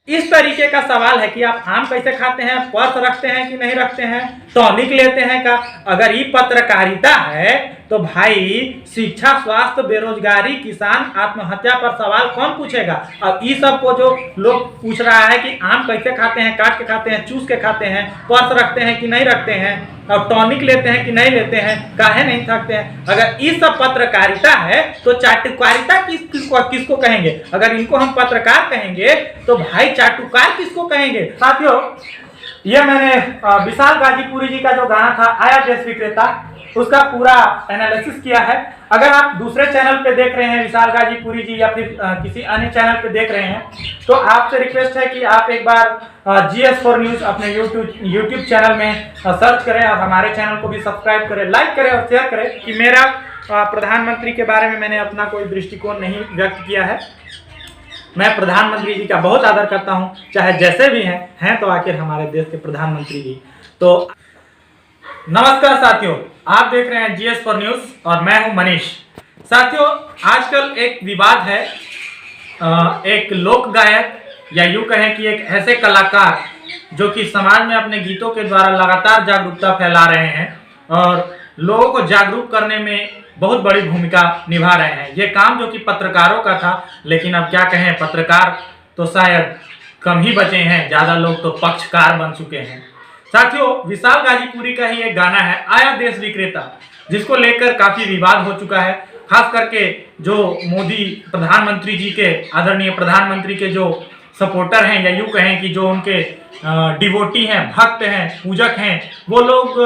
इस तरीके का सवाल है कि आप आम कैसे खाते हैं, पर्स रखते हैं कि नहीं रखते हैं, टॉनिक लेते हैं का। अगर ये पत्रकारिता है तो भाई शिक्षा, स्वास्थ्य, बेरोजगारी, किसान, आत्महत्या पर सवाल कौन पूछेगा। अब इस सब को जो लोग पूछ रहा है कि आम कैसे खाते हैं, काट के खाते हैं, चूस के खाते हैं, पर्स रखते हैं कि नहीं रखते हैं, और टॉनिक लेते हैं कि नहीं लेते हैं, काहे नहीं थकते हैं। अगर इस सब पत्रकारिता है तो चाटुकारिता किसको कहेंगे। अगर इनको हम पत्रकार कहेंगे तो भाई चाटुकार किसको कहेंगे। साथियों, ये मैंने विशाल गाजीपुरी जी का जो गाना था आया देश विक्रेता, उसका पूरा एनालिसिस किया है। अगर आप दूसरे चैनल पे देख रहे हैं विशाल गाजीपुरी जी, या फिर किसी अन्य चैनल पे देख रहे हैं, तो आपसे रिक्वेस्ट है कि आप एक बार GS4 न्यूज अपने यूट्यूब चैनल में सर्च करें और हमारे चैनल को भी सब्सक्राइब करें, लाइक करें और शेयर करें। कि मेरा प्रधानमंत्री के बारे में मैंने अपना कोई दृष्टिकोण नहीं व्यक्त किया है। मैं प्रधानमंत्री जी का बहुत आदर करता हूं, चाहे जैसे भी हैं तो आखिर हमारे देश के प्रधानमंत्री जी। तो नमस्कार साथियों, आप देख रहे हैं GS4 न्यूज और मैं हूं मनीष। साथियों, आजकल एक विवाद है, एक लोक गायक या यूं कहें कि एक ऐसे कलाकार जो कि समाज में अपने गीतों के द्वारा लगातार जागरूकता फैला रहे हैं और लोगों को जागरूक करने में बहुत बड़ी भूमिका निभा रहे हैं। ये काम जो कि पत्रकारों का था, लेकिन अब क्या कहें, पत्रकार तो शायद कम ही बचे हैं, ज्यादा लोग तो पक्षकार बन चुके हैं। साथियों, विशाल गाजीपुरी का ही एक गाना है आया देश विक्रेता, जिसको लेकर काफी विवाद हो चुका है। खास करके जो मोदी प्रधानमंत्री जी के, आदरणीय प्रधानमंत्री के जो सपोर्टर हैं, या यूं कहें कि जो उनके डिवोटी हैं, भक्त हैं, पूजक हैं, वो लोग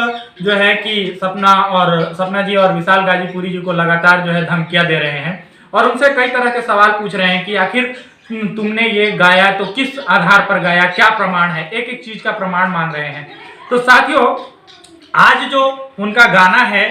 जो है कि सपना जी और विशाल गाजीपुरी जी को लगातार जो है धमकियां दे रहे हैं और उनसे कई तरह के सवाल पूछ रहे हैं कि आखिर तुमने ये गाया तो किस आधार पर गाया, क्या प्रमाण है, एक एक चीज का प्रमाण मांग रहे हैं। तो साथियों, आज जो उनका गाना है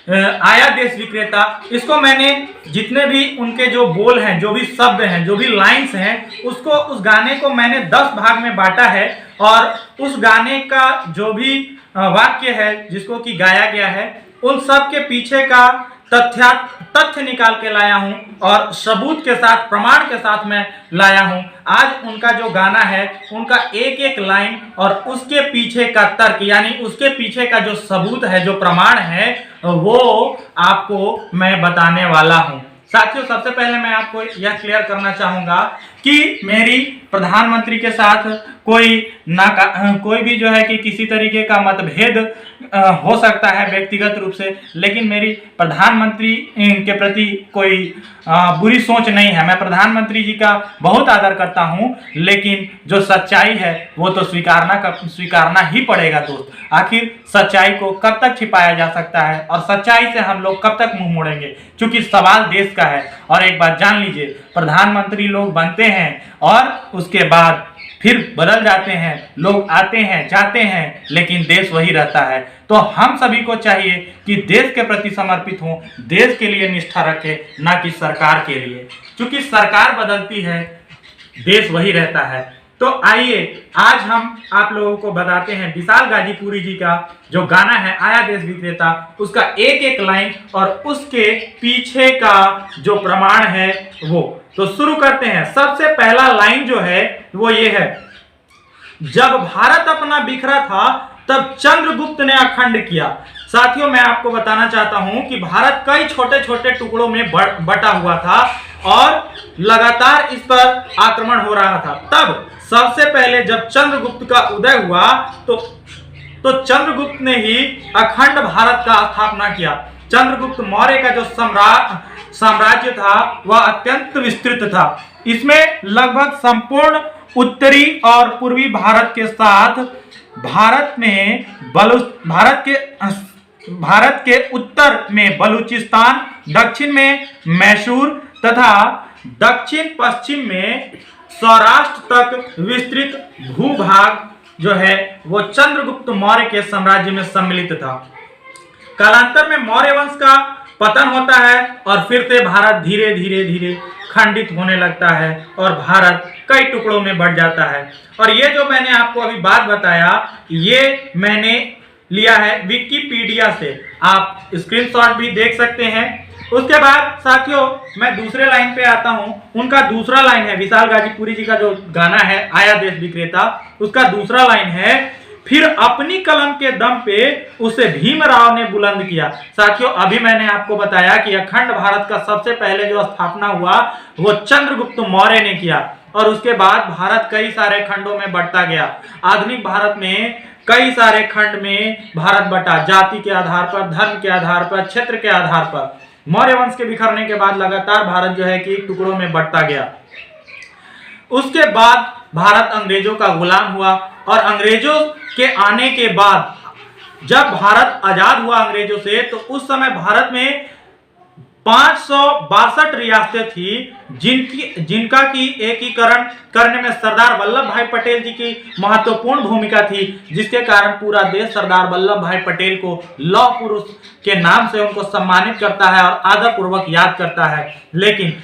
आया देश विक्रेता, इसको मैंने जितने भी उनके जो बोल हैं, जो भी शब्द हैं, जो भी लाइंस हैं, उसको, उस गाने को मैंने 10 भाग में बांटा है और उस गाने का जो भी वाक्य है जिसको कि गाया गया है, उन सब के पीछे का तथ्य निकाल के लाया हूं और सबूत के साथ, प्रमाण के साथ मैं लाया हूं। आज उनका जो गाना है, उनका एक एक लाइन और उसके पीछे का तर्क, यानी उसके पीछे का जो सबूत है, जो प्रमाण है, वो आपको मैं बताने वाला हूं। साथियों, सबसे पहले मैं आपको यह क्लियर करना चाहूंगा कि मेरी प्रधानमंत्री के साथ कोई भी जो है कि किसी तरीके का मतभेद हो सकता है व्यक्तिगत रूप से, लेकिन मेरी प्रधानमंत्री के प्रति कोई बुरी सोच नहीं है। मैं प्रधानमंत्री जी का बहुत आदर करता हूं, लेकिन जो सच्चाई है वो तो स्वीकारना ही पड़ेगा दोस्त। आखिर सच्चाई को कब तक छिपाया जा सकता है और सच्चाई से हम लोग कब तक मुंह मोड़ेंगे, क्योंकि सवाल देश का है। और एक बात जान लीजिए, प्रधानमंत्री लोग बनते हैं और उसके बाद फिर बदल जाते हैं, लोग आते हैं जाते हैं, लेकिन देश वही रहता है। तो हम सभी को चाहिए कि देश के प्रति समर्पित हों, देश के लिए निष्ठा रखें, ना कि सरकार के लिए, क्योंकि सरकार बदलती है, देश वही रहता है। तो आइए आज हम आप लोगों को बताते हैं विशाल गाजीपुरी जी का जो गाना है आया देश विक्रेता, उसका एक एक लाइन और उसके पीछे का जो प्रमाण है वो। तो शुरू करते हैं। सबसे पहला लाइन जो है वो ये है, जब भारत अपना बिखरा था तब चंद्रगुप्त ने अखंड किया। साथियों, मैं आपको बताना चाहता हूं कि भारत कई छोटे छोटे टुकड़ों में बटा हुआ था और लगातार इस पर आक्रमण हो रहा था। तब सबसे पहले जब चंद्रगुप्त का उदय हुआ तो चंद्रगुप्त ने ही अखंड भारत का स्थापना किया। चंद्रगुप्त मौर्य का जो साम्राज्य था वह अत्यंत विस्तृत था। इसमें लगभग संपूर्ण उत्तरी और पूर्वी भारत के साथ भारत के उत्तर में बलूचिस्तान, दक्षिण में मैसूर तथा दक्षिण पश्चिम में सौराष्ट्र तक विस्तृत भूभाग जो है वो चंद्रगुप्त मौर्य के साम्राज्य में सम्मिलित था। कालांतर में मौर्य वंश का पतन होता है और फिर से भारत धीरे धीरे खंडित होने लगता है और भारत कई टुकड़ों में बढ़ जाता है। और ये जो मैंने आपको अभी बात बताया, ये मैंने लिया है विकिपीडिया से। आप स्क्रीनशॉट भी देख सकते हैं उसके बाद साथियों मैं दूसरे लाइन पे आता हूं। उनका दूसरा लाइन है, विशाल गाजीपुरी जी का जो गाना है आया देश विक्रेता, उसका दूसरा लाइन है, फिर अपनी कलम के दम पे उसे भीमराव ने बुलंद किया। साथियों अभी मैंने आपको बताया कि अखंड भारत का सबसे पहले जो स्थापना हुआ वो चंद्रगुप्त मौर्य ने किया, और उसके बाद भारत कई सारे खंडों में बढ़ता गया। आधुनिक भारत में कई सारे खंड में भारत बटा, जाति के आधार पर, धर्म के आधार पर, क्षेत्र के आधार पर। मौर्य वंश के बिखरने के बाद लगातार भारत जो है कि टुकड़ों में बढ़ता गया। उसके बाद भारत अंग्रेजों का गुलाम हुआ, और अंग्रेजों के आने के बाद जब भारत आजाद हुआ अंग्रेजों से, तो उस समय भारत में 562 रियासतें थी जिनका की एकीकरण करने में सरदार वल्लभ भाई पटेल जी की महत्वपूर्ण भूमिका थी, जिसके कारण पूरा देश सरदार वल्लभ भाई पटेल को लौह पुरुष के नाम से उनको सम्मानित करता है और आदर पूर्वक याद करता है। लेकिन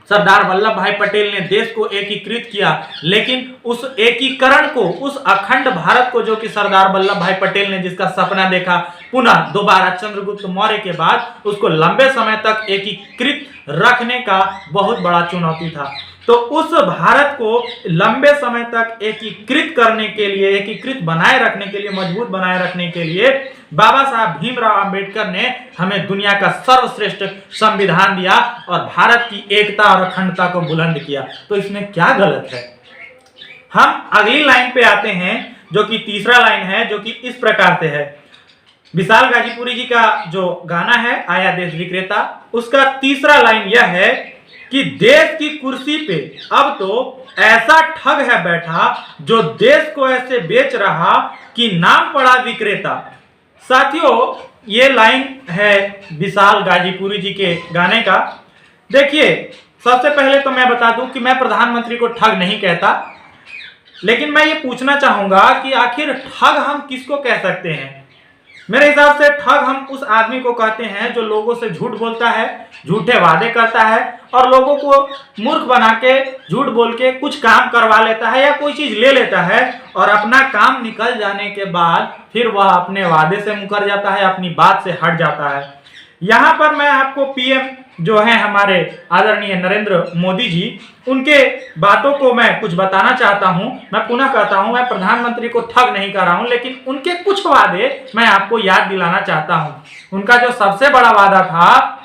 सरदार वल्लभ भाई पटेल ने देश को एकीकृत किया, लेकिन उस एकीकरण को, उस अखंड भारत को जो कि सरदार वल्लभ भाई पटेल ने जिसका सपना देखा, पुनः दोबारा चंद्रगुप्त मौर्य के बाद उसको लंबे समय तक एकीकृत रखने का बहुत बड़ा चुनौती था। तो उस भारत को लंबे समय तक एकीकृत करने के लिए, एकीकृत बनाए रखने के लिए, मजबूत बनाए रखने के लिए बाबा साहब भीमराव अंबेडकर ने हमें दुनिया का सर्वश्रेष्ठ संविधान दिया और भारत की एकता और अखंडता को बुलंद किया। तो इसमें क्या गलत है? हम अगली लाइन पे आते हैं, जो कि तीसरा लाइन है, जो कि इस प्रकार से है। विशाल गाजीपुरी जी का जो गाना है आया देश विक्रेता, उसका तीसरा लाइन यह है कि देश की कुर्सी पे अब तो ऐसा ठग है बैठा जो देश को ऐसे बेच रहा कि नाम पड़ा विक्रेता। साथियों ये लाइन है विशाल गाजीपुरी जी के गाने का। देखिए सबसे पहले तो मैं बता दूं कि मैं प्रधानमंत्री को ठग नहीं कहता, लेकिन मैं ये पूछना चाहूंगा कि आखिर ठग हम किसको कह सकते हैं? मेरे हिसाब से ठग हम उस आदमी को कहते हैं जो लोगों से झूठ बोलता है, झूठे वादे करता है और लोगों को मूर्ख बना के, झूठ बोल के कुछ काम करवा लेता है या कोई चीज ले लेता है, और अपना काम निकल जाने के बाद फिर वह अपने वादे से मुकर जाता है, अपनी बात से हट जाता है। यहाँ पर मैं आपको पीएम जो है हमारे आदरणीय नरेंद्र मोदी जी, उनके बातों को मैं कुछ बताना चाहता हूं। मैं पुनः कहता हूं, मैं प्रधानमंत्री को ठग नहीं कर रहा हूं, लेकिन उनके कुछ वादे मैं आपको याद दिलाना चाहता हूं। उनका जो सबसे बड़ा वादा था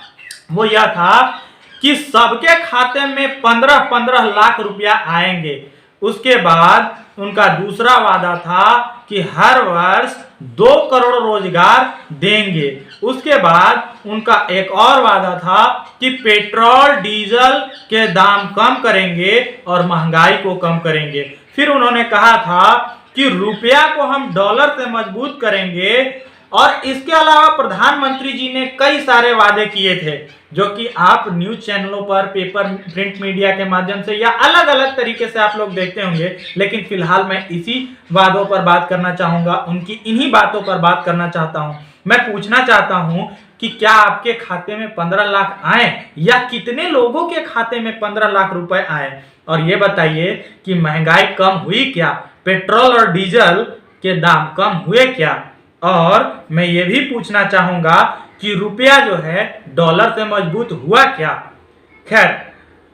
वो यह था कि सबके खाते में 15-15 लाख रुपया आएंगे। उसके बाद उनका दूसरा वादा था कि हर वर्ष 2 करोड़ रोजगार देंगे। उसके बाद उनका एक और वादा था कि पेट्रोल डीजल के दाम कम करेंगे और महंगाई को कम करेंगे। फिर उन्होंने कहा था कि रुपया को हम डॉलर से मजबूत करेंगे, और इसके अलावा प्रधानमंत्री जी ने कई सारे वादे किए थे जो कि आप न्यूज चैनलों पर, पेपर, प्रिंट मीडिया के माध्यम से या अलग अलग तरीके से आप लोग देखते होंगे। लेकिन फिलहाल मैं इसी वादों पर बात करना चाहूंगा, उनकी इन्हीं बातों पर बात करना चाहता हूं। मैं पूछना चाहता हूं कि क्या आपके खाते में 15 लाख आए, या कितने लोगों के खाते में 15 लाख रुपए आए? और ये बताइए कि महंगाई कम हुई क्या? पेट्रोल और डीजल के दाम कम हुए क्या? और मैं ये भी पूछना चाहूंगा कि रुपया जो है डॉलर से मजबूत हुआ क्या? खैर,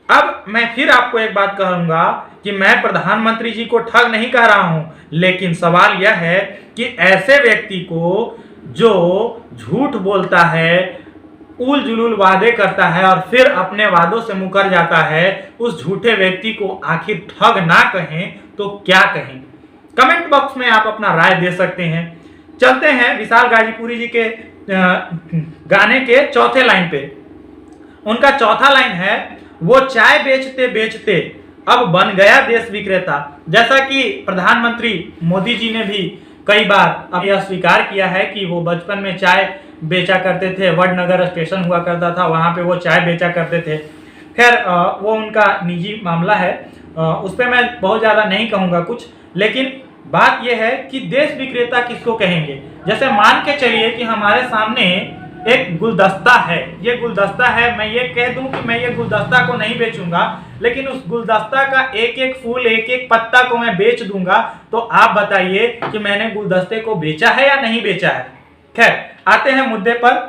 अब मैं फिर आपको एक बात कहूंगा कि मैं प्रधानमंत्री जी को ठग नहीं कह रहा हूं, लेकिन सवाल यह है कि ऐसे व्यक्ति को जो झूठ बोलता है, उल जुलूल वादे करता है और फिर अपने वादों से मुकर जाता है, उस झूठे व्यक्ति को आखिर ठग ना कहें तो क्या कहें? कमेंट बॉक्स में आप अपना राय दे सकते हैं। चलते हैं विशाल गाजीपुरी जी के गाने के चौथे लाइन पे। उनका चौथा लाइन है, वो चाय बेचते बेचते अब बन गया देश विक्रेता। जैसा कि प्रधानमंत्री मोदी जी ने भी कई बार अब यह स्वीकार किया है कि वो बचपन में चाय बेचा करते थे, वडनगर स्टेशन हुआ करता था, वहां पे वो चाय बेचा करते थे। खैर वो उनका निजी मामला है, उस पर मैं बहुत ज़्यादा नहीं कहूँगा कुछ, लेकिन बात यह है कि देश विक्रेता किसको कहेंगे? जैसे मान के चलिए कि हमारे सामने एक गुलदस्ता है, ये गुलदस्ता है, मैं ये कह दूं कि मैं ये गुलदस्ता को नहीं बेचूंगा, लेकिन उस गुलदस्ता का एक एक फूल, एक एक पत्ता को मैं बेच दूंगा, तो आप बताइए कि मैंने गुलदस्ते को बेचा है या नहीं बेचा है? खैर आते हैं मुद्दे पर।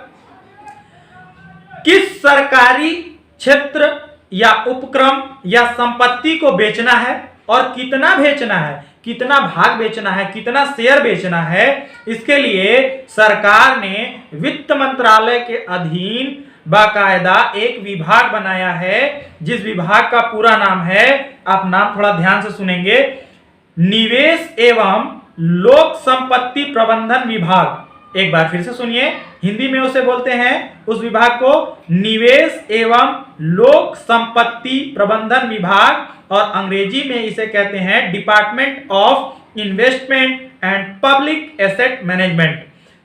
किस सरकारी क्षेत्र या उपक्रम या संपत्ति को बेचना है और कितना बेचना है, कितना भाग बेचना है, कितना शेयर बेचना है, इसके लिए सरकार ने वित्त मंत्रालय के अधीन बाकायदा एक विभाग बनाया है, जिस विभाग का पूरा नाम है, आप नाम थोड़ा ध्यान से सुनेंगे, निवेश एवं लोक संपत्ति प्रबंधन विभाग। एक बार फिर से सुनिए, हिंदी में उसे बोलते हैं उस विभाग को निवेश एवं लोक संपत्ति प्रबंधन विभाग, और अंग्रेजी में इसे कहते हैं department of investment and public asset management.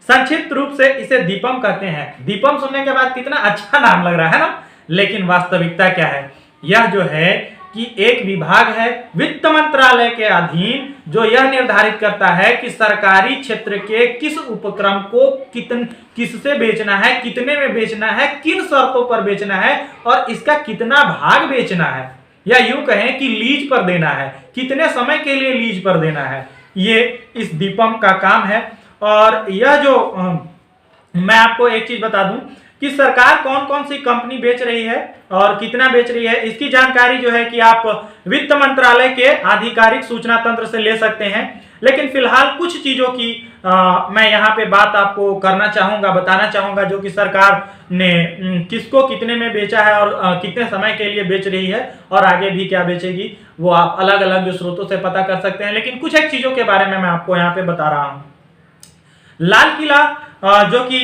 संक्षिप्त रूप से इसे दीपम कहते हैं। दीपम सुनने के बाद कितना अच्छा नाम लग रहा है ना, लेकिन वास्तविकता क्या है, यह जो है कि एक विभाग है वित्त मंत्रालय के अधीन, जो यह निर्धारित करता है कि सरकारी क्षेत्र के किस उपक्रम को किससे बेचना है, कितने में बेचना है, किन शर्तों पर बेचना है और इसका कितना भाग बेचना है, या यूं कहें कि लीज पर देना है, कितने समय के लिए लीज पर देना है। ये इस दीपम का काम है। और यह जो मैं आपको एक चीज बता दूं कि सरकार कौन कौन सी कंपनी बेच रही है और कितना बेच रही है, इसकी जानकारी जो है कि आप वित्त मंत्रालय के आधिकारिक सूचना तंत्र से ले सकते हैं। लेकिन फिलहाल कुछ चीजों की मैं यहाँ पे बात आपको करना चाहूंगा, बताना चाहूंगा, जो कि सरकार ने किसको कितने में बेचा है और कितने समय के लिए बेच रही है और आगे भी क्या बेचेगी, वो आप अलग अलग स्रोतों से पता कर सकते हैं। लेकिन कुछ एक चीजों के बारे में मैं आपको यहाँ पे बता रहा हूँ। लाल किला जो कि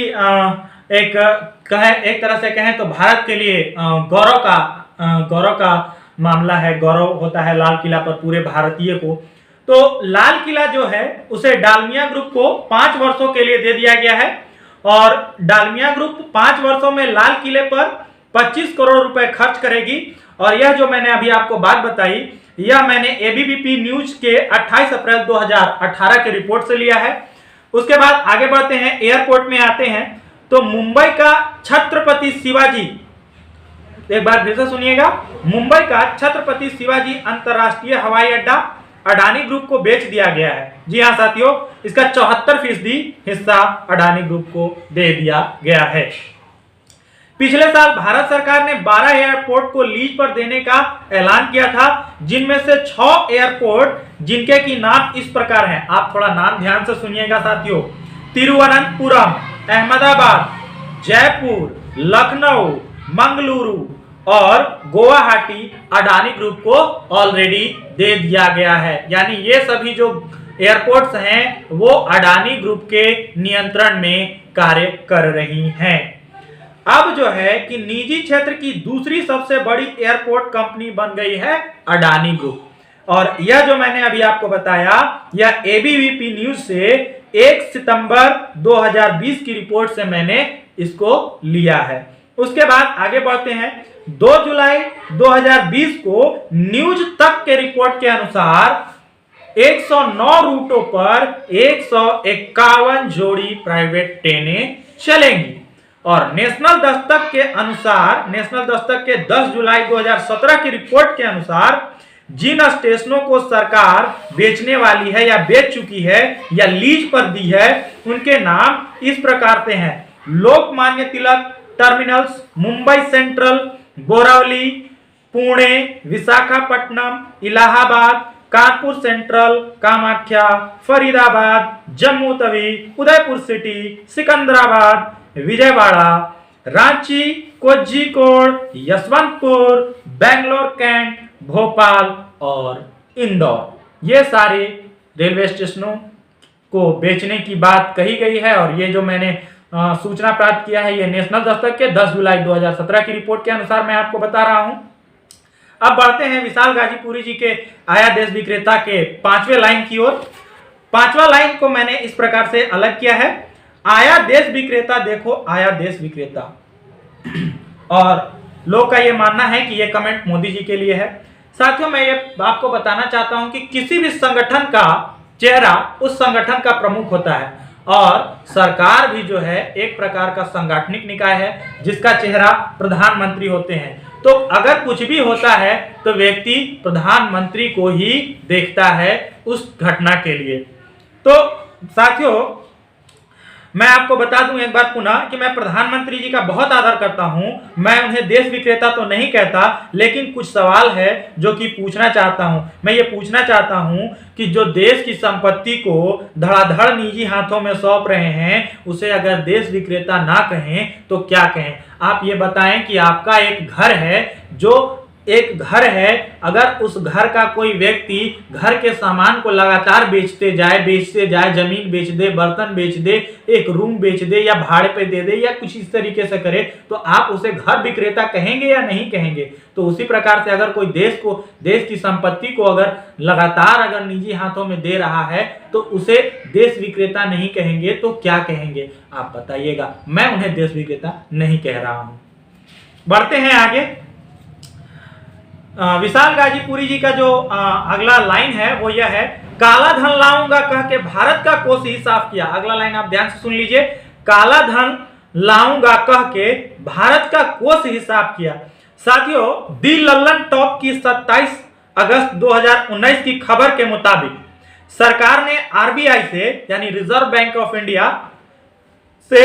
एक तरह से कहें तो भारत के लिए गौरव का मामला है, गौरव होता है लाल किला पर पूरे भारतीय को। तो लाल किला जो है उसे डालमिया ग्रुप को 5 वर्षों के लिए दे दिया गया है, और डालमिया ग्रुप 5 वर्षों में लाल किले पर 25 करोड़ रुपए खर्च करेगी। और यह जो मैंने अभी आपको बात बताई, यह मैंने एबीवीपी न्यूज के 28 अप्रैल 2018 के रिपोर्ट से लिया है। उसके बाद आगे बढ़ते हैं, एयरपोर्ट में आते हैं। तो मुंबई का छत्रपति शिवाजी, एक बार फिर से सुनिएगा, मुंबई का छत्रपति शिवाजी अंतरराष्ट्रीय हवाई अड्डा अडानी ग्रुप को बेच दिया गया है। जी हाँ साथियों, इसका 74% हिस्सा अडानी ग्रुप को दे दिया गया है। पिछले साल भारत सरकार ने 12 एयरपोर्ट को लीज पर देने का ऐलान किया था, जिनमें से 6 एयरपोर्ट जिनके की नाम इस प्रकार हैं, आप थोड़ा नाम ध्यान से सुनिएगा साथियों, तिरुवनंतपुरम, अहमदाबाद, जयपुर, लखनऊ, मंगलुरु और गुवाहाटी अडानी ग्रुप को ऑलरेडी दे दिया गया है। यानी ये सभी जो एयरपोर्ट्स हैं वो अडानी ग्रुप के नियंत्रण में कार्य कर रही हैं। अब जो है कि निजी क्षेत्र की दूसरी सबसे बड़ी एयरपोर्ट कंपनी बन गई है अडानी ग्रुप, और यह जो मैंने अभी आपको बताया, यह एबीवीपी न्यूज से 1 सितंबर 2020 की रिपोर्ट से मैंने इसको लिया है। उसके बाद आगे बढ़ते हैं। 2 जुलाई 2020 को न्यूज तक के रिपोर्ट के अनुसार 109 रूटों पर 151 जोड़ी प्राइवेट ट्रेनें चलेंगी, और नेशनल दस्तक के अनुसार, नेशनल दस्तक के 10 जुलाई 2017 की रिपोर्ट के अनुसार जिन स्टेशनों को सरकार बेचने वाली है या बेच चुकी है या लीज पर दी है, उनके नाम इस प्रकार से हैं: Lokmanya Tilak terminals, Mumbai central, Borivali, Pune, Visakhapatnam, Allahabad, Kanpur central, Kamakhya, Faridabad, Jammu Tawi, Udaipur city, Secunderabad, Vijayawada, Ranchi, Kozhikode, Yesvantpur, Bangalore cantt, Bhopal और इंदौर। ये सारे रेलवे स्टेशनों को बेचने की बात कही गई है, और ये जो मैंने सूचना प्राप्त किया है, ये नेशनल दस्तक के 10 जुलाई 2017 की रिपोर्ट के अनुसार मैं आपको बता रहा हूं। अब बढ़ते हैं विशाल गाजीपुरी जी के आया देश विक्रेता के 5वें लाइन की ओर। 5वां लाइन को मैंने इस प्रकार से अलग किया है: आया देश विक्रेता, देखो आया देश विक्रेता। और लोग का ये मानना है कि ये कमेंट मोदी जी के लिए है। साथियों, मैं ये आपको बताना चाहता हूं कि किसी भी संगठन का चेहरा उस संगठन का प्रमुख होता है, और सरकार भी जो है एक प्रकार का सांगठनिक निकाय है जिसका चेहरा प्रधानमंत्री होते हैं। तो अगर कुछ भी होता है तो व्यक्ति प्रधानमंत्री को ही देखता है उस घटना के लिए। तो साथियों, मैं आपको बता दूं एक बार पुनः कि मैं प्रधानमंत्री जी का बहुत आदर करता हूं। मैं उन्हें देश विक्रेता तो नहीं कहता, लेकिन कुछ सवाल है जो कि पूछना चाहता हूं। मैं ये पूछना चाहता हूं कि जो देश की संपत्ति को धड़ाधड़ निजी हाथों में सौंप रहे हैं, उसे अगर देश विक्रेता ना कहें तो क्या कहें? आप ये बताएं कि आपका एक घर है, जो एक घर है, अगर उस घर का कोई व्यक्ति घर के सामान को लगातार बेचते जाए, जमीन बेच दे, बर्तन बेच दे, एक रूम बेच दे या भाड़े पे दे दे या कुछ इस तरीके से करे, तो आप उसे घर विक्रेता कहेंगे या नहीं कहेंगे? तो उसी प्रकार से अगर कोई देश की संपत्ति को अगर लगातार अगर निजी हाथों में दे रहा है तो उसे देश विक्रेता नहीं कहेंगे तो क्या कहेंगे? आप बताइएगा। मैं उन्हें देश विक्रेता नहीं कह रहा हूं। बढ़ते हैं आगे। विशाल गाजीपुरी जी का जो अगला लाइन है वो यह है, काला धन लाऊंगा कह के भारत का कोष ही साफ किया। अगला लाइन आप ध्यान से सुन लीजिए, काला धन लाऊंगा कह के भारत का कोष ही साफ किया। साथियों, दी लल्लन टॉप की 27 अगस्त 2019 की खबर के मुताबिक सरकार ने आरबीआई से यानी रिजर्व बैंक ऑफ इंडिया से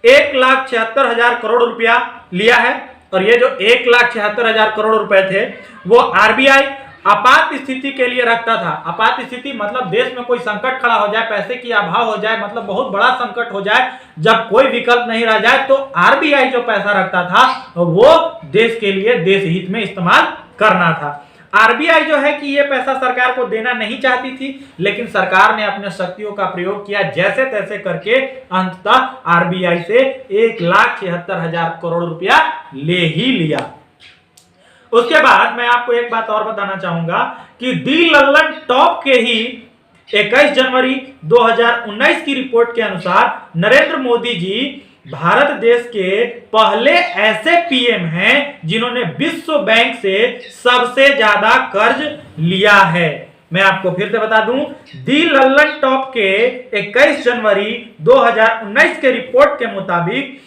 1,76,000 करोड़ रुपया लिया है। और ये जो 1,76,000 करोड़ रुपए थे वो आरबीआई आपात स्थिति के लिए रखता था। आपात स्थिति मतलब देश में कोई संकट खड़ा हो जाए, पैसे की अभाव हो जाए, मतलब बहुत बड़ा संकट हो जाए, जब कोई विकल्प नहीं रह जाए तो आरबीआई जो पैसा रखता था वो देश के लिए देश हित में इस्तेमाल करना था। आरबीआई जो है कि ये पैसा सरकार को देना नहीं चाहती थी, लेकिन सरकार ने अपने शक्तियों का प्रयोग किया, जैसे तैसे करके अंततः आरबीआई से 1,76,000 करोड़ रुपया ले ही लिया। उसके बाद मैं आपको एक बात और बताना चाहूंगा कि दी लल्लन टॉप के ही 21 जनवरी 2019 की रिपोर्ट के अनुसार नरेंद्र मोदी जी भारत देश के पहले ऐसे पीएम हैं जिन्होंने विश्व बैंक से सबसे ज्यादा कर्ज लिया है। मैं आपको फिर से बता दूं, दी लल्लन टॉप के 21 जनवरी 2019 के रिपोर्ट के मुताबिक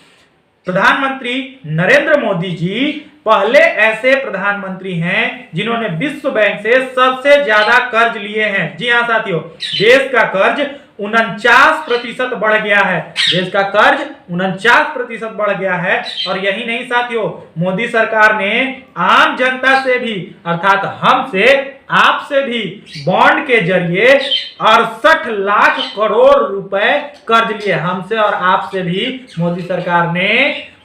प्रधानमंत्री नरेंद्र मोदी जी पहले ऐसे प्रधानमंत्री हैं जिन्होंने विश्व बैंक से सबसे ज्यादा कर्ज लिए हैं। जी हां साथियों, देश का कर्ज 49% बढ़ गया है। देश का कर्ज 49% बढ़ गया है। और यही नहीं साथियों, मोदी सरकार ने आम जनता से भी अर्थात हमसे आपसे भी बॉन्ड के जरिए 68 लाख करोड़ रुपए कर्ज लिए। हमसे और आपसे भी मोदी सरकार ने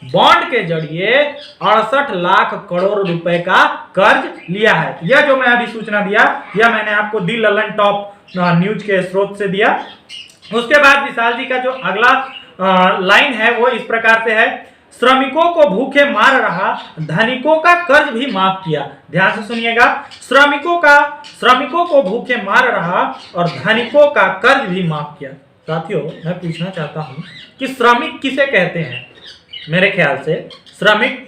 बॉन्ड के जरिए 68 लाख करोड़ रुपए का कर्ज लिया है। यह जो मैं अभी सूचना दिया, यह मैंने आपको दी लल्लन टॉप न्यूज के स्रोत से दिया। उसके बाद विशाल जी का जो अगला लाइन है वो इस प्रकार से है, श्रमिकों को भूखे मार रहा, धनिकों का कर्ज भी माफ किया। ध्यान से सुनिएगा, श्रमिकों को भूखे मार रहा और धनिकों का कर्ज भी माफ किया। साथियों, मैं पूछना चाहता हूं कि श्रमिक किसे कहते हैं? मेरे ख्याल से श्रमिक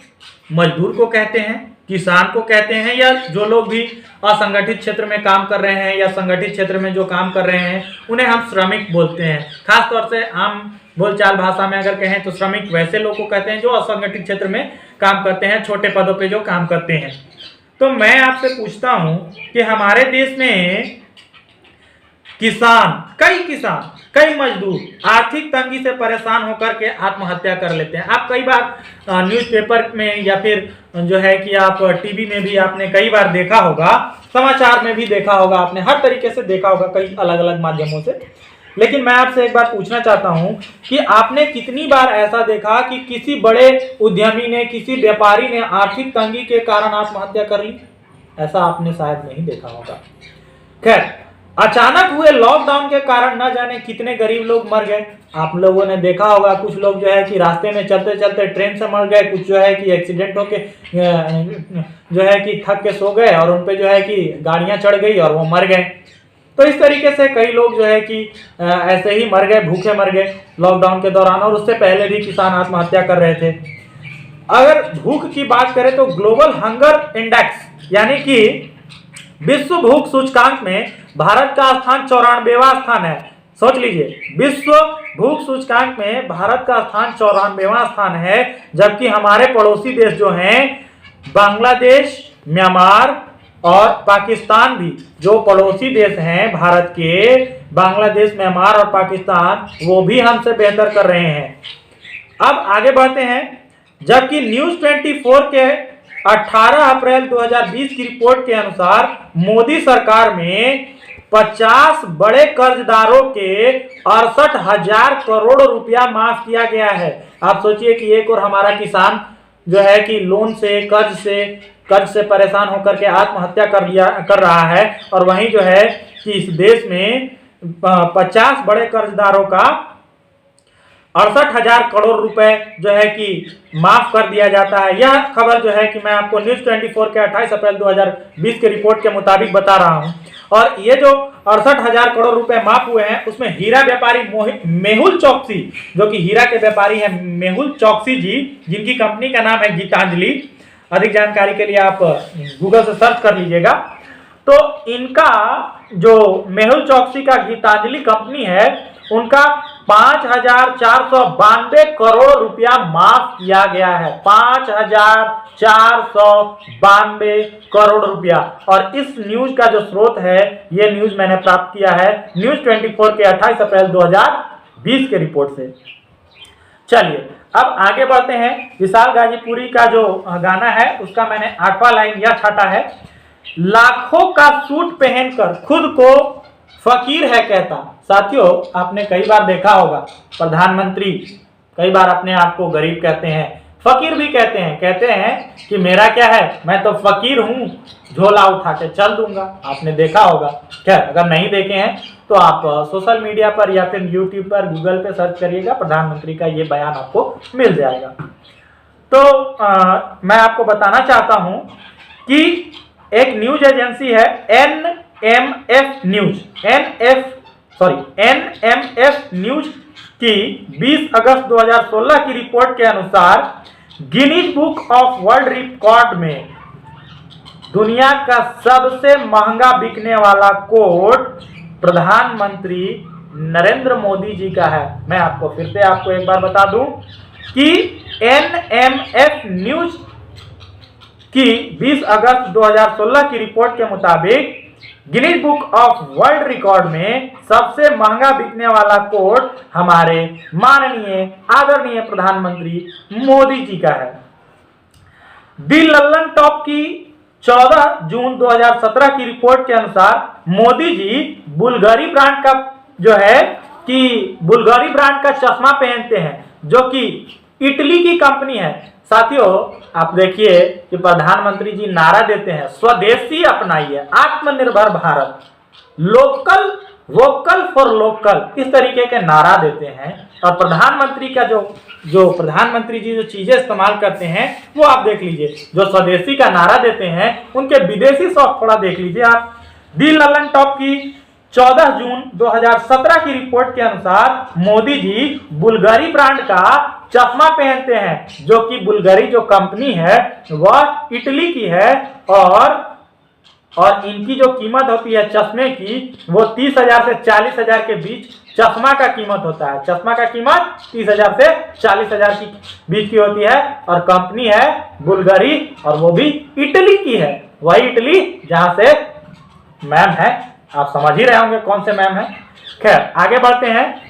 मजदूर को कहते हैं, किसान को कहते हैं, या जो लोग भी असंगठित क्षेत्र में काम कर रहे हैं या संगठित क्षेत्र में जो काम कर रहे हैं उन्हें हम श्रमिक बोलते हैं। खास तौर से आम बोलचाल भाषा में अगर कहें तो श्रमिक वैसे लोग को कहते हैं जो असंगठित क्षेत्र में काम करते हैं, छोटे पदों पे जो काम करते हैं। तो मैं आपसे पूछता हूं कि हमारे देश में किसान, कई मजदूर आर्थिक तंगी से परेशान होकर के आत्महत्या कर लेते हैं। आप कई बार न्यूज़पेपर में या फिर जो है कि आप टीवी में भी आपने कई बार देखा होगा, समाचार में भी देखा होगा, आपने हर तरीके से देखा होगा कई अलग अलग माध्यमों से। लेकिन मैं आपसे एक बार पूछना चाहता हूं कि आपने कितनी बार ऐसा देखा कि किसी बड़े उद्यमी ने, किसी व्यापारी ने आर्थिक तंगी के कारण आत्महत्या कर ली? ऐसा आपने शायद नहीं देखा होगा। खैर, अचानक हुए लॉकडाउन के कारण न जाने कितने गरीब लोग मर गए। आप लोगों ने देखा होगा, कुछ लोग जो है कि रास्ते में चलते चलते ट्रेन से मर गए, कुछ जो है कि एक्सीडेंट होके जो है कि थक के सो गए और उन पे जो है कि गाड़ियां चढ़ गई और वो मर गए। तो इस तरीके से कई लोग जो है कि ऐसे ही मर गए, भूखे मर गए लॉकडाउन के दौरान, और उससे पहले भी किसान आत्महत्या कर रहे थे। अगर भूख की बात करें तो ग्लोबल हंगर इंडेक्स यानी कि विश्व भूख सूचकांक में भारत का स्थान 94वां स्थान है। सोच लीजिए, विश्व भूख सूचकांक में भारत का स्थान 94वां स्थान है, जबकि हमारे पड़ोसी देश जो हैं बांग्लादेश, म्यांमार, और पाकिस्तान भी, जो पड़ोसी देश हैं भारत के, बांग्लादेश, म्यांमार और पाकिस्तान, वो भी हमसे बेहतर कर रहे हैं। अब आगे बढ़ते हैं। जबकि न्यूज 24 के 18 अप्रैल 2020 की रिपोर्ट के अनुसार मोदी सरकार में 50 बड़े कर्जदारों के 68,000 करोड़ रुपया माफ किया गया है। आप सोचिए कि एक और हमारा किसान जो है कि लोन से, कर्ज से परेशान होकर के आत्महत्या कर रहा है, और वहीं जो है कि इस देश में 50 बड़े कर्जदारों का 68,000 करोड़ रुपए जो है कि माफ कर दिया जाता है। यह खबर जो है कि मैं आपको न्यूज 24 के 28 अप्रैल 2020 के रिपोर्ट के मुताबिक बता रहा हूं। और ये जो 68,000 करोड़ रुपए माफ हुए हैं, उसमें हीरा व्यापारी मेहुल चौकसी, जो कि हीरा के व्यापारी हैं, मेहुल चौकसी जी, जिनकी कंपनी का नाम है गीतांजलि, अधिक जानकारी के लिए आप गूगल से सर्च कर लीजिएगा। तो इनका जो मेहुल चौकसी का गीतांजलि कंपनी है, उनका 5,492 करोड़ रुपया माफ किया गया है। 5,492 करोड़ रुपया। और इस न्यूज का जो स्रोत है, ये न्यूज मैंने प्राप्त किया है न्यूज 24 के 28 अप्रैल 2020 के रिपोर्ट से। चलिए अब आगे बढ़ते हैं। विशाल गाजीपुरी का जो गाना है, उसका मैंने 8वां लाइन यह छाटा है। लाखों का सूट पहनकर खुद को फकीर है कहता। साथियों, आपने कई बार देखा होगा, प्रधानमंत्री कई बार अपने आप को गरीब कहते हैं, फकीर भी कहते हैं कि मेरा क्या है, मैं तो फकीर हूं, झोला उठा के चल दूंगा। आपने देखा होगा। खैर, अगर नहीं देखे हैं तो आप सोशल मीडिया पर या फिर यूट्यूब पर, गूगल पे सर्च करिएगा, प्रधानमंत्री का ये बयान आपको मिल जाएगा। तो मैं आपको बताना चाहता हूं कि एक न्यूज एजेंसी है एनएमएफ न्यूज की 20 अगस्त 2016 की रिपोर्ट के अनुसार Guinness book of world record में दुनिया का सबसे महंगा बिकने वाला कोट प्रधानमंत्री नरेंद्र मोदी जी का है। मैं आपको फिर से एक बार बता दूं कि एनएमएफ न्यूज की 20 अगस्त 2016 की रिपोर्ट के मुताबिक Guinness book of world record में सबसे महंगा बिकने वाला कोट हमारे माननीय आदरणीय प्रधानमंत्री मोदी जी का है। दी लल्लन टॉप की 14 जून 2017 की रिपोर्ट के अनुसार मोदी जी बुल्गारी ब्रांड का जो है कि बुल्गारी ब्रांड का चश्मा पहनते हैं, जो कि इटली की कंपनी है। साथियों, आप देखिए कि प्रधानमंत्री जी नारा देते हैं, स्वदेशी अपनाइए, आत्मनिर्भर Bharat, local vocal for local, इस तरीके के नारा देते हैं। और प्रधानमंत्री का जो प्रधानमंत्री जी जो चीजें इस्तेमाल करते हैं, वो आप देख लीजिए। जो स्वदेशी का नारा देते हैं, उनके विदेशी शौक थोड़ा देख लीजिए आप। दी लल्लन टॉप की 14 जून 2017 की रिपोर्ट के अनुसार मोदी जी बुल्गारी ब्रांड का चश्मा पहनते हैं, जो कि बुल्गारी जो कंपनी है वह इटली की है। और इनकी जो कीमत होती है चश्मे की, वो 30,000 से 40,000 के बीच चश्मा का कीमत होता है। चश्मा का कीमत 30,000 से 40,000 के बीच की होती है। और कंपनी है बुल्गारी, और वो भी इटली की है, वही इटली जहां से मैम है। आप समझ ही रहे होंगे कौन से मैम है। खैर, आगे बढ़ते हैं।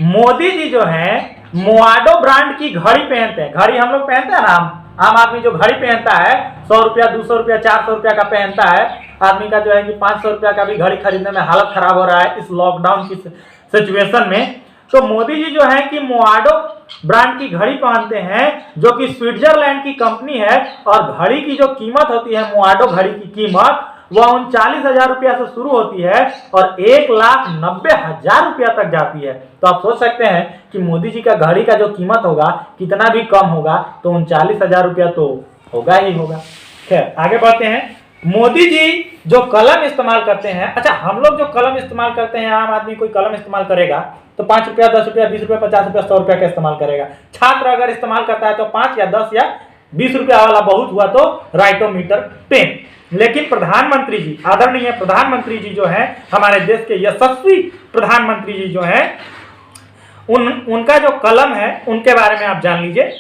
मोदी जी जो हैं मोआडो ब्रांड की घड़ी पहनते हैं। घड़ी हम लोग पहनते हैं ना, आम आदमी जो घड़ी पहनता है 100 रुपया, 200 रुपया, 400 रुपया का पहनता है। आदमी का जो है कि 500 रुपया का भी घड़ी खरीदने में हालत खराब हो रहा है इस लॉकडाउन की सिचुएशन में। तो मोदी जी जो है कि मोआडो ब्रांड की घड़ी पहनते हैं, जो कि स्विट्जरलैंड की कंपनी है। और घड़ी की जो कीमत होती है, मोआडो घड़ी की कीमत, वह 39,000 रुपया से शुरू होती है और 1,90,000 रुपया तक जाती है। तो आप सोच सकते हैं कि मोदी जी का घड़ी का जो कीमत होगा कितना भी कम होगा, तो 39,000 रुपया तो होगा ही होगा। खैर, आगे बढ़ते हैं। मोदी जी जो कलम इस्तेमाल करते हैं, अच्छा, हम लोग जो कलम इस्तेमाल करते हैं, आम आदमी कोई कलम इस्तेमाल करेगा तो 5 रुपया, 10 रुपया, 20 रुपया, 50 रुपया, 100 रुपया का इस्तेमाल करेगा। छात्र अगर इस्तेमाल करता है तो 5 या 10 या 20 रुपया वाला बहुत हुआ तो राइटोमीटर पेन। लेकिन प्रधानमंत्री जी, आदरणीय प्रधानमंत्री जी जो है, हमारे देश के यशस्वी प्रधानमंत्री जी जो है, उनका जो कलम है उनके बारे में आप जान लीजिए।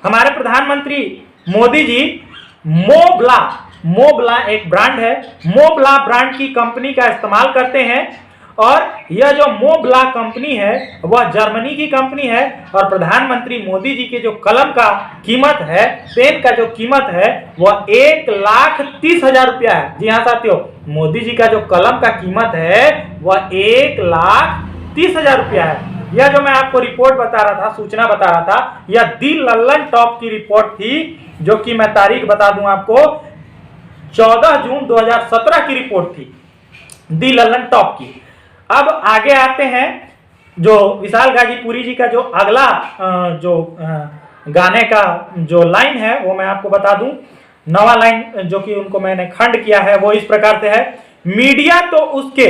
हमारे प्रधानमंत्री मोदी जी मोब्ला मोबला एक ब्रांड है, मोबला ब्रांड की कंपनी का इस्तेमाल करते हैं। और यह जो मोबला कंपनी है वह जर्मनी की कंपनी है। और प्रधानमंत्री मोदी जी के जो कलम का कीमत है, पेन का जो कीमत है वह 1,30,000 रुपया है। जी हाँ साथियों, मोदी जी का जो कलम का कीमत है वह 1,30,000 रुपया है। यह जो मैं आपको रिपोर्ट बता रहा था, सूचना बता रहा था, यह दी लल्लन टॉप की रिपोर्ट थी, जो कि मैं तारीख बता दूं आपको, 14 जून 2017 की रिपोर्ट थी, दी लल्लन टॉप की। अब आगे आते हैं, जो विशाल गाजीपुरी जी का जो अगला गाने का जो लाइन है वो मैं आपको बता दूं। नवा लाइन जो कि उनको मैंने खंड किया है वो इस प्रकार से है। मीडिया तो उसके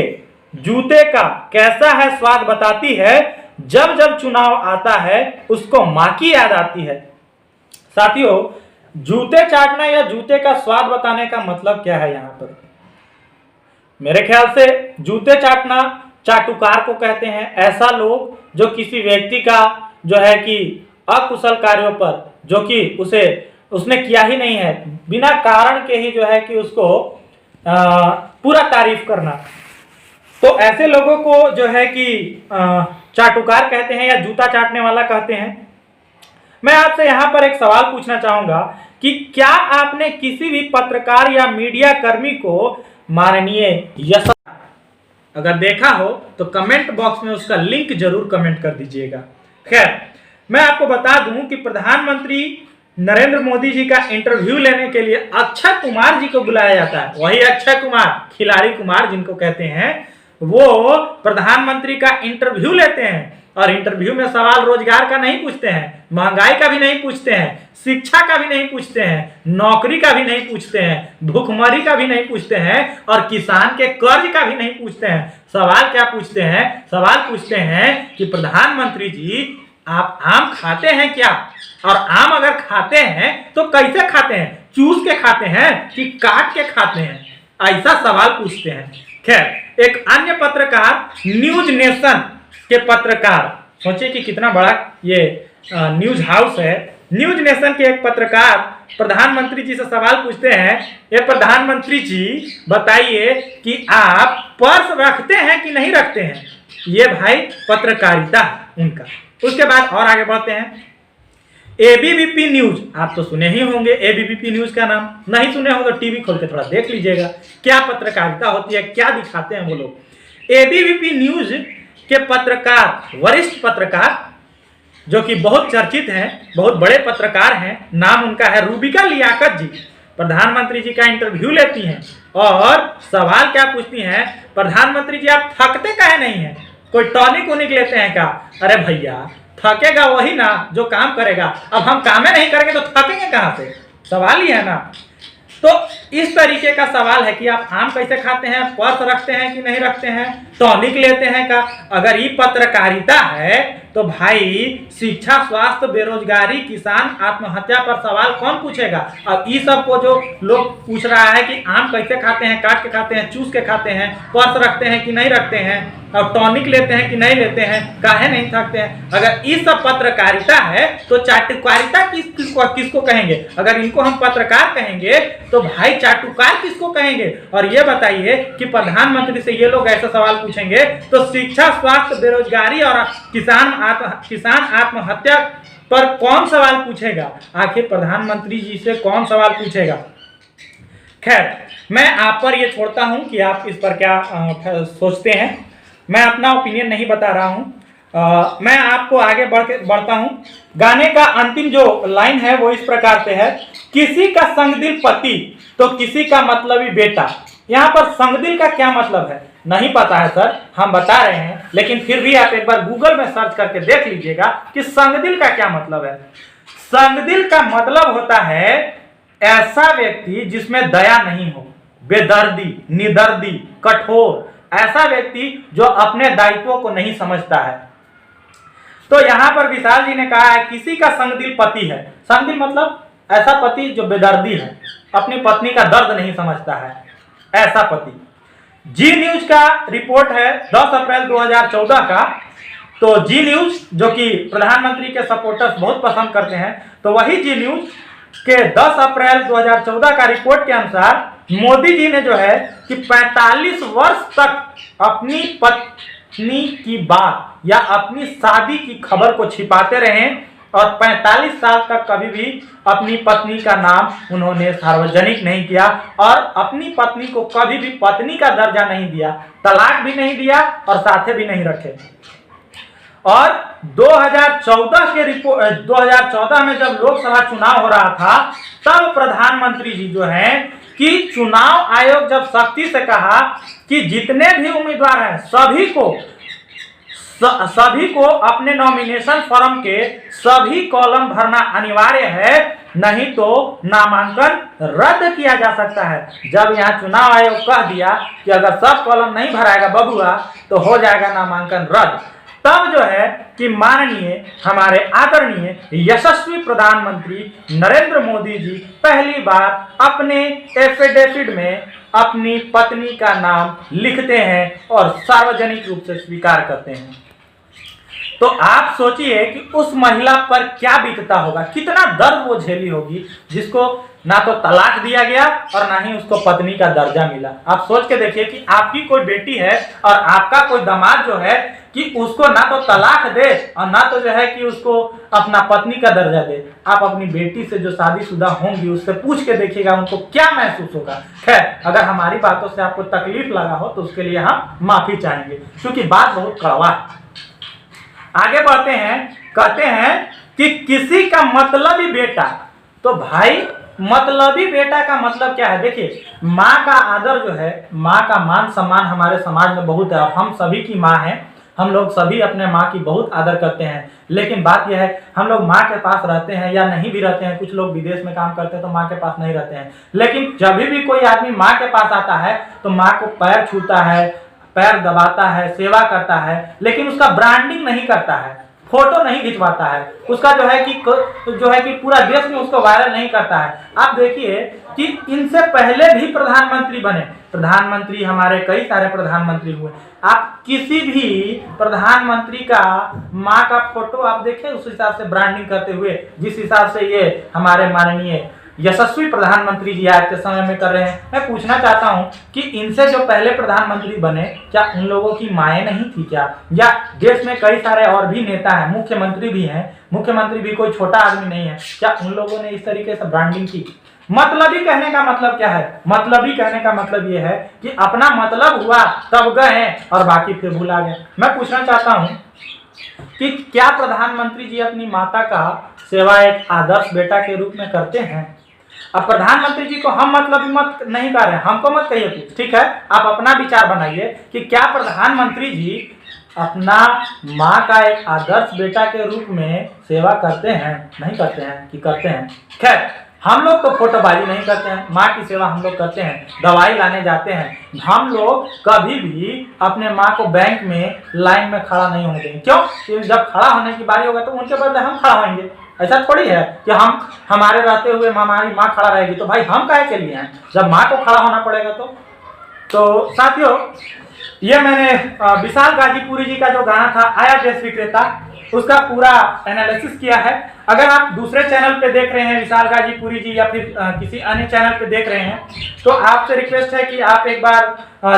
जूते का कैसा है स्वाद बताती है, जब जब चुनाव आता है उसको मां की याद आती है। साथियों, जूते चाटना या जूते का स्वाद बताने का मतलब क्या है यहाँ पर? मेरे ख्याल से जूते चाटना चाटुकार को कहते हैं। ऐसा लोग जो किसी व्यक्ति का जो है कि अकुशल कार्यों पर, जो कि उसने किया ही नहीं है, बिना कारण के ही जो है कि उसको पूरा तारीफ करना, तो ऐसे लोगों को जो है कि चाटुकार कहते हैं या जूता चाटने वाला कहते हैं। मैं आपसे यहां पर एक सवाल पूछना चाहूंगा कि क्या आपने किसी भी पत्रकार या मीडिया कर्मी को माननीय यश अगर देखा हो तो कमेंट बॉक्स में उसका लिंक जरूर कमेंट कर दीजिएगा। खैर, मैं आपको बता दूं कि प्रधानमंत्री नरेंद्र मोदी जी का इंटरव्यू लेने के लिए अक्षय कुमार जी को बुलाया जाता है। वही अक्षय कुमार, खिलाड़ी कुमार जिनको कहते हैं, वो प्रधानमंत्री का इंटरव्यू लेते हैं। और इंटरव्यू में सवाल रोजगार का नहीं पूछते हैं, महंगाई का भी नहीं पूछते हैं, शिक्षा का भी नहीं पूछते हैं, नौकरी का भी नहीं पूछते हैं, भूखमरी का भी नहीं पूछते हैं, और किसान के कर्ज का भी नहीं पूछते हैं। सवाल क्या पूछते हैं? सवाल पूछते हैं कि प्रधानमंत्री जी, आप आम खाते हैं क्या? और आम अगर खाते हैं तो कैसे खाते हैं? चूस के खाते हैं कि काट के खाते हैं? ऐसा सवाल पूछते हैं। खैर, एक अन्य पत्रकार, न्यूज नेशन के पत्रकार, सोचिए कि कितना बड़ा ये न्यूज हाउस है, न्यूज नेशन के एक पत्रकार प्रधानमंत्री जी से सवाल पूछते हैं, ये प्रधानमंत्री जी बताइए कि आप पर्स रखते हैं कि नहीं रखते हैं? ये भाई पत्रकारिता उनका। उसके बाद और आगे बढ़ते हैं, एबीवीपी न्यूज, आप तो सुने ही होंगे एबीवीपी न्यूज का नाम, नहीं सुने हो तो टीवी खोल के थोड़ा देख लीजिएगा क्या पत्रकारिता होती है, क्या दिखाते हैं वो लोग। एबीवीपी न्यूज के पत्रकार, वरिष्ठ पत्रकार जो कि बहुत चर्चित हैं, बहुत बड़े पत्रकार हैं, नाम उनका है रूबिका लियाकत जी, प्रधानमंत्री जी का इंटरव्यू लेती हैं और सवाल क्या पूछती हैं, प्रधानमंत्री जी आप थकते काहे नहीं हैं? कोई टॉनिक उनिक लेते हैं क्या? अरे भैया, थकेगा वही ना जो काम करेगा, अब हम काम नहीं करेंगे तो थकेंगे कहाँ से? सवाल ही है ना। तो इस तरीके का सवाल है कि आप आम कैसे खाते हैं, पर्स रखते हैं कि नहीं रखते हैं, टॉनिक लेते हैं का? अगर ये पत्रकारिता है तो भाई शिक्षा, स्वास्थ्य, बेरोजगारी, किसान, आत्महत्या पर सवाल कौन पूछेगा? अब ये सब को जो लोग पूछ रहा है कि आम कैसे खाते हैं, काट के खाते हैं, चूस के खाते हैं, पर्स रखते हैं कि नहीं रखते हैं, और टॉनिक लेते हैं कि नहीं लेते हैं, काहे नहीं थकते हैं, अगर ये सब पत्रकारिता है तो चाटुकारिता किसको कहेंगे? अगर इनको हम पत्रकार कहेंगे तो भाई चाटुकार किसको कहेंगे? और ये बताइए कि प्रधानमंत्री से ये लोग ऐसा सवाल पूछेंगे तो शिक्षा, स्वास्थ्य, बेरोजगारी और किसान आत्महत्या पर कौन सवाल पूछेगा? आखिर प्रधानमंत्री जी से कौन सवाल पूछेगा? खैर, मैं आप पर ये छोड़ता हूं कि आप इस पर क्या सोचते हैं। मैं अपना ओपिनियन नहीं बता रहा हूं। मैं आपको आगे बढ़ता हूं। गाने का अंतिम जो लाइन है वो इस प्रकार से है, किसी का संगदिल पति तो किसी का मतलबी बेटा। यहाँ पर संगदिल का क्या मतलब है नहीं पता है सर, हम बता रहे हैं, लेकिन फिर भी आप एक बार गूगल में सर्च करके देख लीजिएगा कि संगदिल का क्या मतलब है। संगदिल का मतलब होता है ऐसा व्यक्ति जिसमें दया नहीं हो, बेदर्दी, निदर्दी, कठोर, ऐसा व्यक्ति जो अपने दायित्वों को नहीं समझता है। तो यहां पर विशाल जी ने कहा है किसी का संगदिल पति है। संगदिल मतलब ऐसा पति जो बेदर्दी है, अपनी पत्नी का दर्द नहीं समझता है, ऐसा पति। जी न्यूज का रिपोर्ट है 10 अप्रैल 2014 का। तो जी न्यूज जो कि प्रधानमंत्री के सपोर्टर्स बहुत पसंद करते हैं, तो वही जी न्यूज के 10 अप्रैल 2014 का रिपोर्ट के अनुसार मोदी जी ने जो है कि 45 वर्ष तक अपनी पत्नी की बात या अपनी शादी की खबर को छिपाते रहे और 45 साल तक कभी भी अपनी पत्नी का नाम उन्होंने सार्वजनिक नहीं किया और अपनी पत्नी को कभी भी पत्नी का दर्जा नहीं दिया, तलाक भी नहीं दिया और साथे भी नहीं रखे। और 2014 में जब लोकसभा चुनाव हो रहा था तब प्रधानमंत्री जी जो हैं कि चुनाव आयोग जब सख्ती से कहा कि जितने भी उम्मीदवार हैं सभी को अपने नॉमिनेशन फॉर्म के सभी कॉलम भरना अनिवार्य है, नहीं तो नामांकन रद्द किया जा सकता है। जब यहाँ चुनाव आयोग कह दिया कि अगर सब कॉलम नहीं भराएगा बबुआ तो हो जाएगा नामांकन रद्द, तब जो है कि माननीय हमारे आदरणीय यशस्वी प्रधानमंत्री नरेंद्र मोदी जी पहली बार अपने एफिडेविट में अपनी पत्नी का नाम लिखते हैं और सार्वजनिक रूप से स्वीकार करते हैं। तो आप सोचिए कि उस महिला पर क्या बीतता होगा, कितना दर्द वो झेली होगी जिसको ना तो तलाक दिया गया और ना ही उसको पत्नी का दर्जा मिला। आप सोच के देखिए कि आपकी कोई बेटी है और आपका कोई दामाद जो है कि उसको ना तो तलाक दे और ना तो जो है कि उसको अपना पत्नी का दर्जा दे। आप अपनी बेटी से जो शादीशुदा होंगी उससे पूछ के देखिएगा उनको क्या महसूस होगा। खैर, अगर हमारी बातों से आपको तकलीफ लगा हो तो उसके लिए हम माफी चाहेंगे क्योंकि बात बहुत कड़वा है। आगे बढ़ते हैं, कहते हैं कि किसी का मतलबी बेटा, तो भाई मतलबी बेटा का मतलब क्या है? देखिए, माँ का आदर जो है, माँ का मान सम्मान हमारे समाज में बहुत है और हम सभी की माँ है, हम लोग सभी अपने माँ की बहुत आदर करते हैं। लेकिन बात यह है हम लोग माँ के पास रहते हैं या नहीं भी रहते हैं, कुछ लोग विदेश में काम करते हैं तो माँ के पास नहीं रहते हैं, लेकिन जब भी कोई आदमी माँ के पास आता है तो माँ को पैर छूता है, पैर दबाता है, सेवा करता है, लेकिन उसका ब्रांडिंग नहीं करता है, फोटो नहीं खिंचवाता है, उसका जो है कि पूरा देश में उसको वायरल नहीं करता है। आप देखिए कि इनसे पहले भी प्रधानमंत्री बने, प्रधानमंत्री हमारे कई सारे प्रधानमंत्री हुए, आप किसी भी प्रधानमंत्री का माँ का फोटो आप देखें उस हिसाब से ब्रांडिंग करते हुए, जिस हिसाब से ये हमारे माननीय यशस्वी प्रधानमंत्री जी आज के समय में कर रहे हैं। मैं पूछना चाहता हूं कि इनसे जो पहले प्रधानमंत्री बने क्या उन लोगों की माएँ नहीं थी क्या? या देश में कई सारे और भी नेता हैं, मुख्यमंत्री भी हैं, मुख्यमंत्री भी कोई छोटा आदमी नहीं है, क्या उन लोगों ने इस तरीके से ब्रांडिंग की? मतलबी कहने का मतलब क्या है? मतलबी कहने का मतलब ये है कि अपना मतलब हुआ तब गए और बाकी फिर भुला गए। मैं पूछना चाहता हूँ कि क्या प्रधानमंत्री जी अपनी माता का सेवा एक आदर्श बेटा के रूप में करते हैं? अब प्रधानमंत्री जी को हम मतलबी मत नहीं कर रहे हैं, हमको मत कहिए कुछ, ठीक है? आप अपना विचार बनाइए कि क्या प्रधानमंत्री जी अपना माँ का एक आदर्श बेटा के रूप में सेवा करते हैं? नहीं करते हैं कि करते हैं? खैर, हम लोग तो फोटोबाजी नहीं करते हैं, माँ की सेवा हम लोग करते हैं, दवाई लाने जाते हैं, हम लोग कभी भी अपने माँ को बैंक में लाइन में खड़ा नहीं होने देंगे। क्यों? क्योंकि जब खड़ा होने की बारी होगा तो उनके बदले हम खड़ा होंगे। ऐसा थोड़ी है कि हम हमारे रहते हुए हमारी माँ खड़ा रहेगी तो भाई हम काहे के लिए हैं जब माँ को खड़ा होना पड़ेगा। तो साथियों, ये मैंने विशाल गाजीपुरी जी का जो गाना था आया देश विक्रेता, उसका पूरा एनालिसिस किया है। अगर आप दूसरे चैनल पे देख रहे हैं विशाल गाजीपुरी जी या फिर किसी अन्य चैनल पे देख रहे हैं तो आपसे रिक्वेस्ट है कि आप एक बार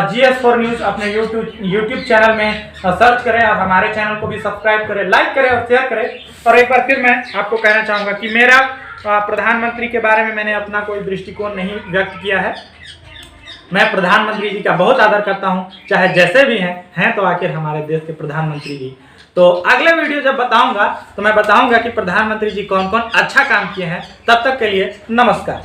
GS4 न्यूज़ अपने यूट्यूब चैनल में सर्च करें और हमारे चैनल को भी सब्सक्राइब करें, लाइक करें और शेयर करें। और एक बार फिर मैं आपको कहना चाहूँगा कि मेरा प्रधानमंत्री के बारे में मैंने अपना कोई दृष्टिकोण नहीं व्यक्त किया है। मैं प्रधानमंत्री जी का बहुत आदर करता हूं, चाहे जैसे भी हैं तो आखिर हमारे देश के प्रधानमंत्री जी। तो अगले वीडियो जब बताऊंगा तो मैं बताऊंगा कि प्रधानमंत्री जी कौन कौन अच्छा काम किए हैं। तब तक के लिए नमस्कार।